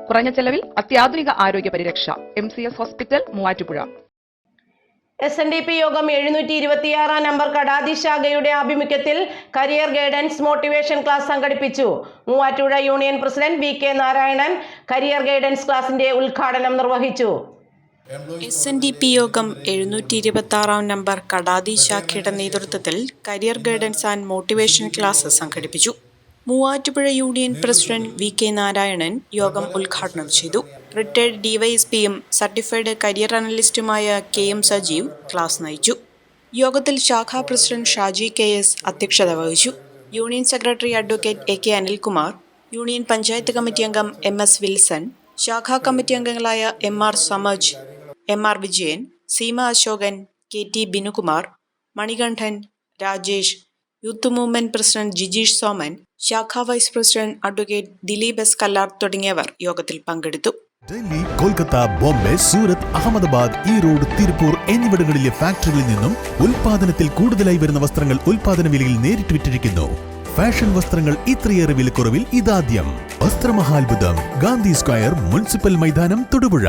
കുറഞ്ഞ ചെലവിൽ അത്യാധുനിക ആരോഗ്യ പരിരക്ഷ. MCS hospital, Muvattupuzha. SNDP യോഗം 726 നമ്പർ കടാതി ശാഖയുടെ ആഭിമുഖ്യത്തിൽ കരിയർ ഗൈഡൻസ് മോട്ടിവേഷൻ ക്ലാസ് സംഘടിപ്പിച്ചു. Muvattupuzha union president VK Narayanan career guidance ക്ലാസിന്റെ ഉദ്ഘാടനം നിർവഹിച്ചു. SNDP യോഗം 726 നമ്പർ കടാതി ശാഖയുടെ നേതൃത്വത്തിൽ career guidance and motivation class സംഘടിപ്പിച്ചു. Muvattupuzha union president VK Narayanan യോഗം ഉദ്ഘാടനം ചെയ്തു. റിട്ടയർഡ് DYSPയും സർട്ടിഫൈഡ് കരിയർ അനലിസ്റ്റുമായ KM സജീവ് ക്ലാസ് നയിച്ചു. യോഗത്തിൽ ശാഖാ പ്രസിഡന്റ് ഷാജി KS അധ്യക്ഷത വഹിച്ചു. Union secretary advocate AK Anilkumar, union panchayat committee അംഗം MS വിൽസൺ, ശാഖാ കമ്മിറ്റി അംഗങ്ങളായ MR Samaj, MR Vijayan, Seema Ashokan, KT Binukumar, Manikandan, Rajesh, youth movement president Jijeesh Soman, ശാഖാ vice president advocate Dileep S Kallar തുടങ്ങിയവർ യോഗത്തിൽ പങ്കെടുത്തു. ഡൽഹി, കൊൽക്കത്ത, ബോംബെ, സൂറത്ത്, അഹമ്മദാബാദ്, ഈറോഡ്, തിരുപ്പൂർ എന്നിവിടങ്ങളിലെ ഫാക്ടറികളിൽ നിന്നും ഉൽപാദനത്തിൽ കൂടുതലായി വരുന്ന വസ്ത്രങ്ങൾ ഉൽപാദന വിലയിൽ നേരിട്ട് വിറ്റിരിക്കുന്നു. ഫാഷൻ വസ്ത്രങ്ങൾ ഇത്രയേറെ വിലക്കുറവിൽ ഇതാദ്യം. വസ്ത്രമഹാത്ഭുതം, ഗാന്ധി സ്ക്വയർ, മുനിസിപ്പൽ മൈതാനം, തൊടുപുഴ.